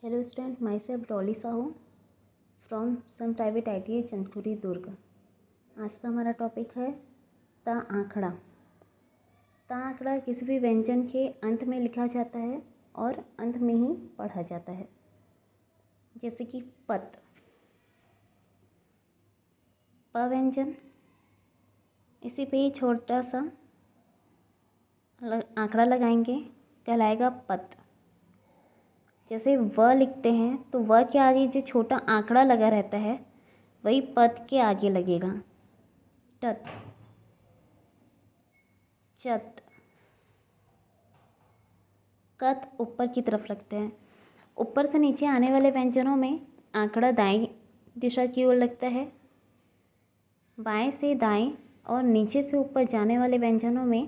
Hello student, myself Dolly Sahu from some private ITI Chandkhuri Durg. आज का हमारा टॉपिक है ता आंकड़ा। ता आंकड़ा किसी भी व्यंजन के अंत में लिखा जाता है और अंत में ही पढ़ा जाता है, जैसे कि पत, प व्यंजन, इसी पे ही छोटा सा आंकड़ा लगाएंगे, कहलाएगा पत। जैसे व लिखते हैं तो व के आगे जो छोटा आंकड़ा लगा रहता है वही पद के आगे लगेगा। टत, चत, कत ऊपर की तरफ लगते हैं। ऊपर से नीचे आने वाले व्यंजनों में आंकड़ा दाएं दिशा की ओर लगता है। बाएं से दाएं और नीचे से ऊपर जाने वाले व्यंजनों में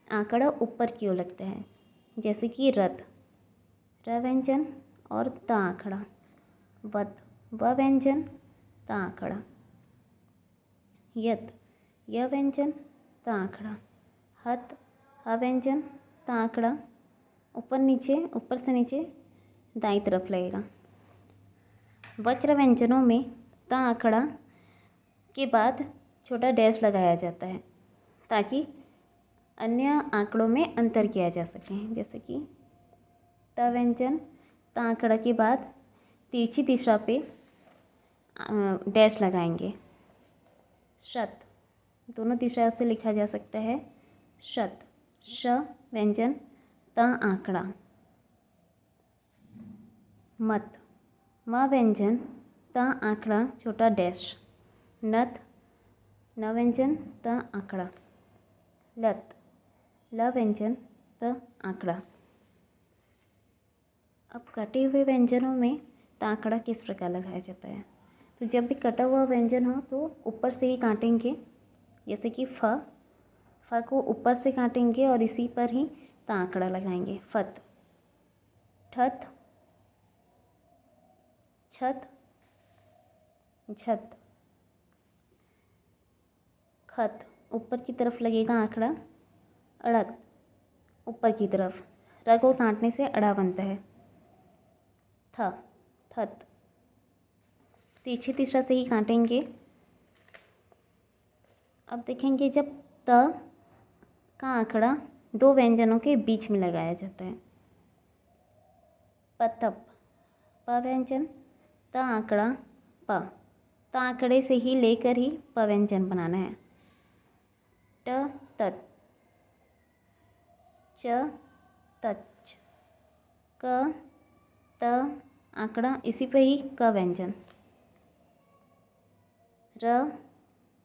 आंकड़ा ऊपर की ओर लगता है, जैसे कि रथ, र व्यंजन और त आंकड़ा। वत, व व्यंजन, त आंकड़ा। यत, य व्यंजन, त आंकड़ा। हत, ह व्यंजन, त आंकड़ा। ऊपर से नीचे दाईं तरफ लगेगा। वक्र व्यंजनों में त आंकड़ा के बाद छोटा डैश लगाया जाता है ताकि अन्य आंकड़ों में अंतर किया जा सके, जैसे कि त व्यंजन, त आंकड़ा के बाद तिरछी दिशा पे डैश लगाएंगे। शत, दोनों दिशाओं से लिखा जा सकता है शत। श व्यंजन, त आंकड़ा। मत, म व्यंजन, त आंकड़ा छोटा डैश। नत, न व्यंजन, त आंकड़ा। लत, ल व्यंजन, त आंकड़ा। अब कटे हुए व्यंजनों में त आंकड़ा किस प्रकार लगाया जाता है? तो जब भी कटा हुआ व्यंजन हो तो ऊपर से ही काटेंगे, जैसे कि फ को ऊपर से काटेंगे और इसी पर ही त आंकड़ा लगाएंगे। फत, ठत, छत, झत। खत, ऊपर की तरफ लगेगा आंकड़ा। अड़त, ऊपर की तरफ, र को काटने से अड़ा बनता है। थ, थत, तिरछी दिशा से ही काटेंगे। अब देखेंगे जब त का आंकड़ा दो व्यंजनों के बीच में लगाया जाता है। पतप, प व्यंजन, त आंकड़ा प, त आंकड़े से ही लेकर ही प व्यंजन बनाना है। ट, तत, च, तच, क, त आंकड़ा, इसी पे ही क व्यंजन। र,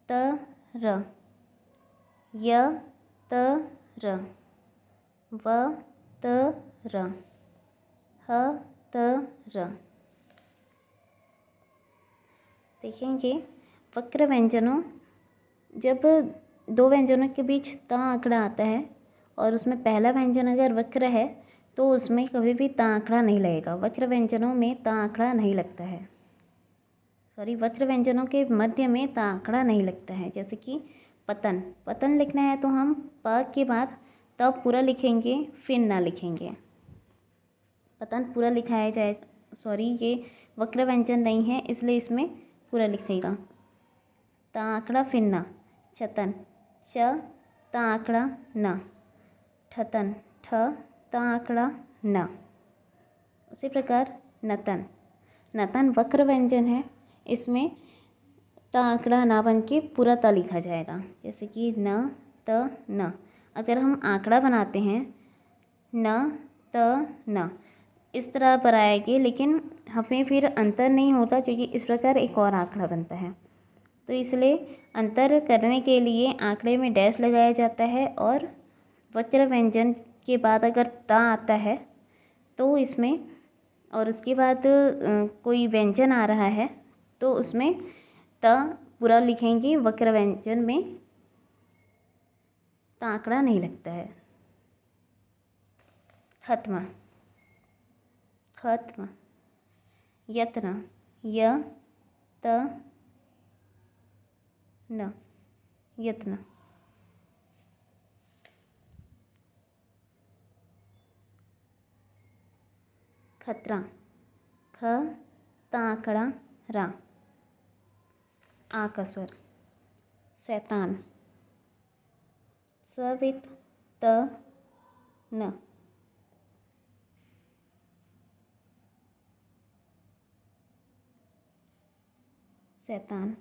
त, र, य, त, र, व, त, र, ह, त, र। देखेंगे वक्र व्यंजनों, जब दो व्यंजनों के बीच त आंकड़ा आता है और उसमें पहला व्यंजन अगर वक्र है तो उसमें कभी भी त आंकड़ा नहीं लगेगा। वक्र व्यंजनों में त आंकड़ा नहीं लगता है। वक्र व्यंजनों के मध्य में त आंकड़ा नहीं लगता है। जैसे कि पतन, पतन लिखना है तो हम प के बाद त पूरा लिखेंगे, फिर ना लिखेंगे। पतन पूरा लिखाया जाए, ये वक्र व्यंजन नहीं है इसलिए इसमें पूरा लिखेगा। त आंकड़ा फिर ना। छतन, च, त आंकड़ा न। ठतन, ठ, त आंकड़ा न। उसी प्रकार नतन, नतन वक्र व्यंजन है, इसमें त आंकड़ा ना बन के पूरा त लिखा जाएगा, जैसे कि न, त, न। अगर हम आंकड़ा बनाते हैं न, त, न, इस तरह पर आएगी, लेकिन हमें फिर अंतर नहीं होता क्योंकि इस प्रकार एक और आंकड़ा बनता है। तो इसलिए अंतर करने के लिए आंकड़े में डैश लगाया जाता है और वक्र व्यंजन के बाद अगर त आता है तो इसमें, और उसके बाद कोई व्यंजन आ रहा है तो उसमें त पूरा लिखेंगे। वक्र व्यंजन में त आंकड़ा नहीं लगता है। खत्म, खत्म, यत्न, य, त, न, यत्न। खतरा, ताकड़ा रा, आ का स्वर। शैतान, सवित त न, शैतान,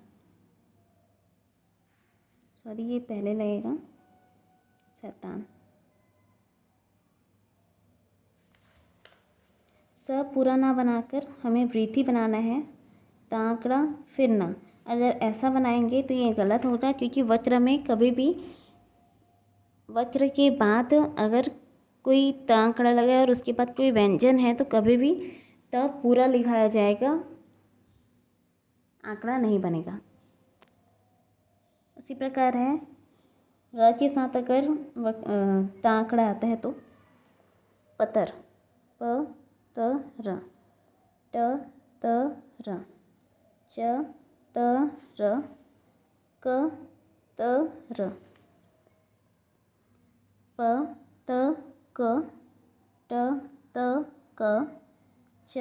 सॉरी ये पहले लगेगा, शैतान। स पूरा ना बनाकर हमें वृद्धि बनाना है, ताकड़ा फिर ना। अगर ऐसा बनाएंगे तो ये गलत होगा, क्योंकि वक्र में कभी भी वक्र के बाद अगर कोई ताकड़ा लगे और उसके बाद कोई व्यंजन है तो कभी भी त पूरा लिखाया जाएगा, आंकड़ा नहीं बनेगा। उसी प्रकार है र के साथ अगर ताकड़ा आता है तो पतर, प त र, ट त र, च त र, क त र, प त क, ट त क, च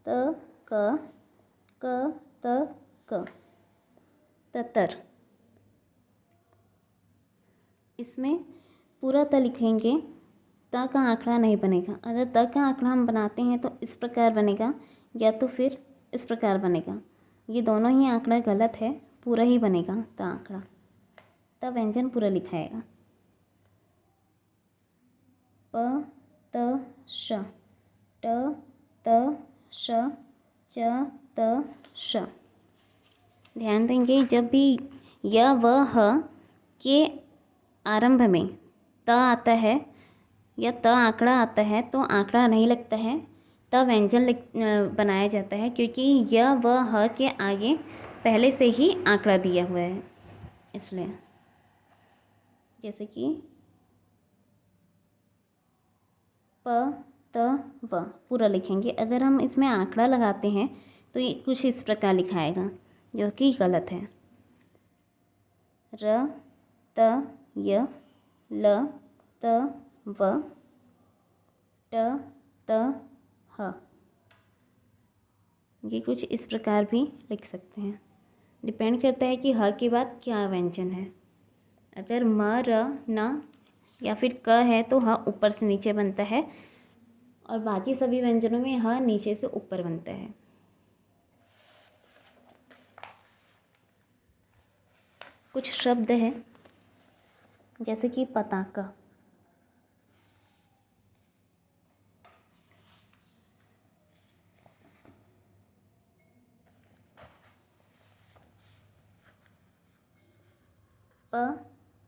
त क, क त क, ततर। इसमें पूरा त लिखेंगे, त का आंकड़ा नहीं बनेगा। अगर त का आंकड़ा हम बनाते हैं तो इस प्रकार बनेगा, या तो फिर इस प्रकार बनेगा। ये दोनों ही आंकड़ा गलत है, पूरा ही बनेगा त आंकड़ा, त व्यंजन पूरा लिखाएगा। प त श, ट त श, च त श। ध्यान देंगे, जब भी य व ह के आरंभ में त आता है या त आंकड़ा आता है तो आंकड़ा नहीं लगता है, त व्यंजन बनाया जाता है, क्योंकि य व ह के आगे पहले से ही आंकड़ा दिया हुआ है, इसलिए। जैसे कि प त व पूरा लिखेंगे। अगर हम इसमें आंकड़ा लगाते हैं तो ये कुछ इस प्रकार लिखाएगा, जो कि गलत है। र त य, ल त व, ट त ह। ये कुछ इस प्रकार भी लिख सकते हैं, डिपेंड करता है कि ह के बाद क्या व्यंजन है। अगर म र न या फिर क है तो ह ऊपर से नीचे बनता है, और बाकी सभी व्यंजनों में ह नीचे से ऊपर बनता है। कुछ शब्द है जैसे कि पताका, प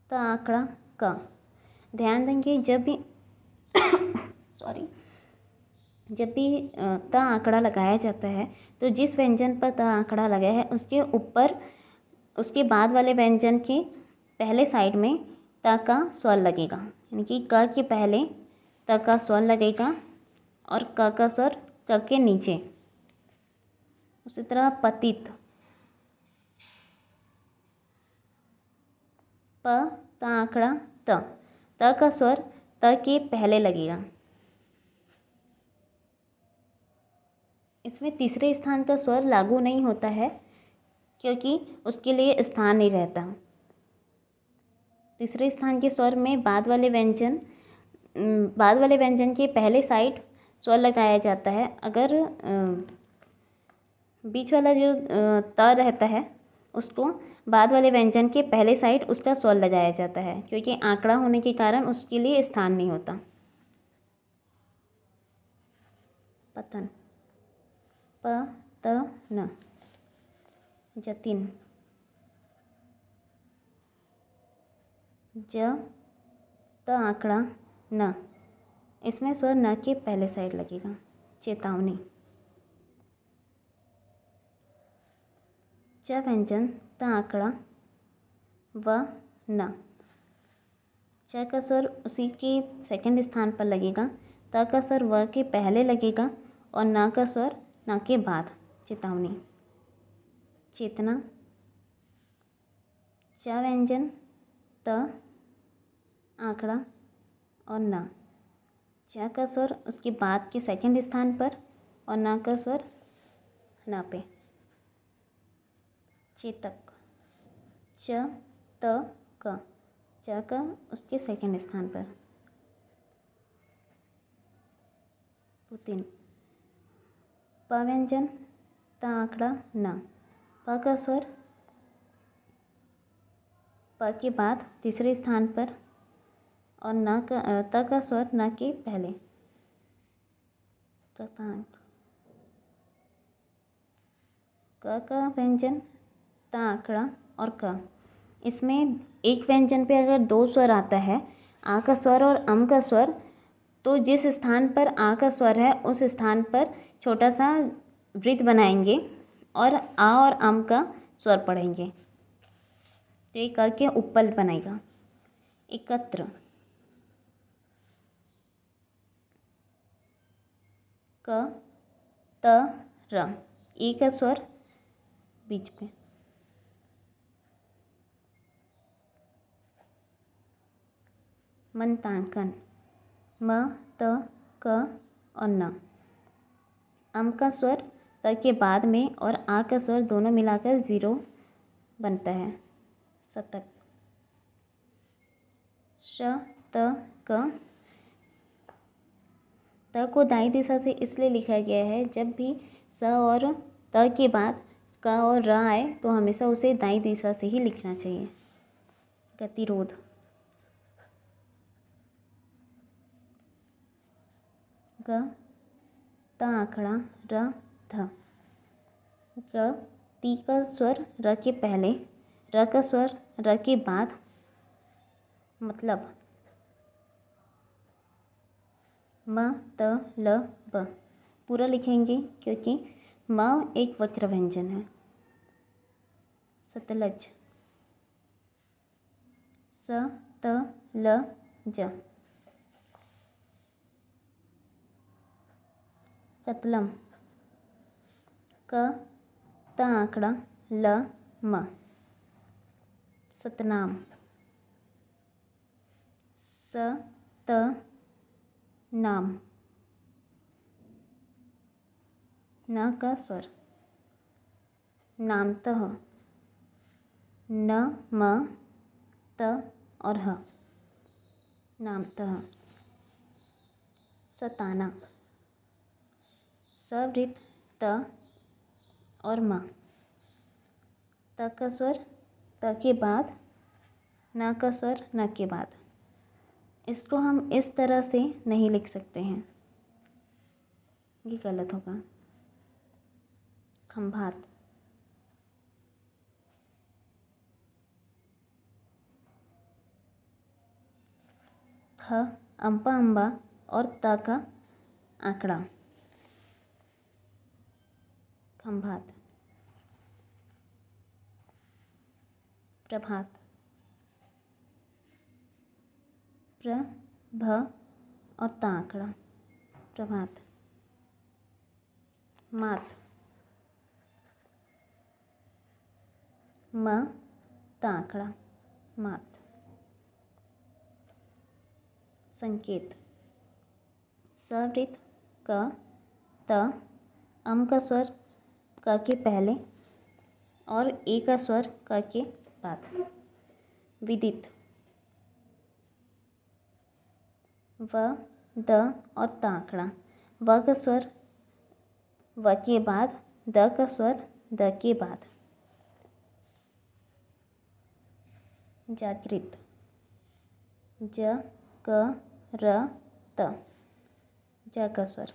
त आंकड़ा क। ध्यान देंगे, जब भी सॉरी जब भी त आंकड़ा लगाया जाता है तो जिस व्यंजन पर त आंकड़ा लगा है उसके ऊपर, उसके बाद वाले व्यंजन के पहले साइड में त का स्वर लगेगा, यानी कि क के पहले त का स्वर लगेगा और क का स्वर क के नीचे। उसी तरह पतित, प त आंकड़ा त का स्वर त के पहले लगेगा। इसमें तीसरे स्थान का स्वर लागू नहीं होता है, क्योंकि उसके लिए स्थान नहीं रहता। तीसरे स्थान के स्वर में बाद वाले व्यंजन के पहले साइड स्वर लगाया जाता है। अगर बीच वाला जो त रहता है उसको बाद वाले व्यंजन के पहले साइड उसका स्वर लगाया जाता है, क्योंकि आंकड़ा होने के कारण उसके लिए स्थान नहीं होता। पतन, प त न, जतिन, ज त आंकड़ा न, इसमें स्वर न के पहले साइड लगेगा। चेतावनी, च व्यंजन त आंकड़ा व न, च का स्वर उसी के सेकंड स्थान पर लगेगा, त का स्वर व के पहले लगेगा और न का स्वर न के बाद। चेतावनी, चेतना, च व्यंजन त आंकड़ा और न, च का स्वर उसके बाद के सेकंड स्थान पर और न का स्वर ना पे। चेतक, च त क, च का उसके सेकंड स्थान पर। पुतिन, प व्यंजन ता आंकड़ा न, प का स्वर प के बाद तीसरे स्थान पर और न का त का स्वर न के पहले। ततांक, क का व्यंजन ता आंकड़ा और क। इसमें एक व्यंजन पे अगर दो स्वर आता है, आ का स्वर और अम का स्वर, तो जिस स्थान पर आ का स्वर है उस स्थान पर छोटा सा वृत्त बनाएंगे और आ और अम का स्वर पढ़ेंगे, तो ये क के उपपल बनेगा। एकत्र, क त र, ए का स्वर बीच में। मंतांकन, म त क और न, अम का स्वर त के बाद में और आ का स्वर दोनों मिलाकर 0 बनता है। शतक, श त क, त को दाईं दिशा से इसलिए लिखा गया है, जब भी स और त के बाद क और र आए तो हमेशा उसे दाईं दिशा से ही लिखना चाहिए। गतिरोध, ग त आंकड़ा र ध, ग ती का स्वर र के पहले, र का स्वर र के बाद, मतलब म त ल ब पूरा लिखेंगे क्योंकि म एक वक्र व्यंजन है। सतलज, स त ल ज, कतलम, क त आंकड़ा ल म, सतनाम, स त नाम, न का स्वर, नामतः, न म त और ह, नामतः। सताना, सवृत त और म, त का स्वर त के बाद, न का स्वर न के बाद। इसको हम इस तरह से नहीं लिख सकते हैं, ये गलत होगा। खंभात, ख अम्पा अम्बा और त का आंकड़ा, खंभात। प्रभात, प्र भ और त आंकड़ा, प्रभात। मात, म त आंकड़ा, मात। संकेत, सवृत क त, अम का स्वर क के पहले और ए का स्वर क के बाद। विदित, व द और त आंकड़ा, व का स्वर व के बाद, द का स्वर द के बाद। जागृत, ज क र त, ज का स्वर।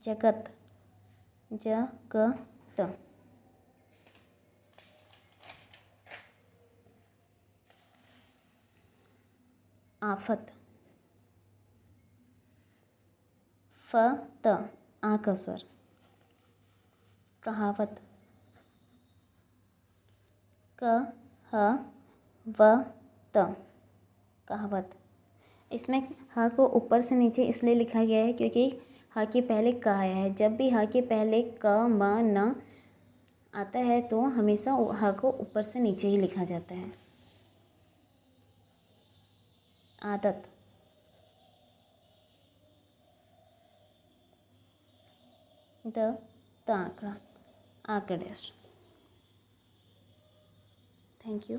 जगत, ज ग त। आफत, फ त आ का स्वर। कहावत, क ह व त, कहावत। इसमें ह को ऊपर से नीचे इसलिए लिखा गया है क्योंकि ह के पहले क आया है। जब भी ह के पहले क म न आता है तो हमेशा ह को ऊपर से नीचे ही लिखा जाता है। आदत, द त आंकड़ा आंकड़ेर। Thank you.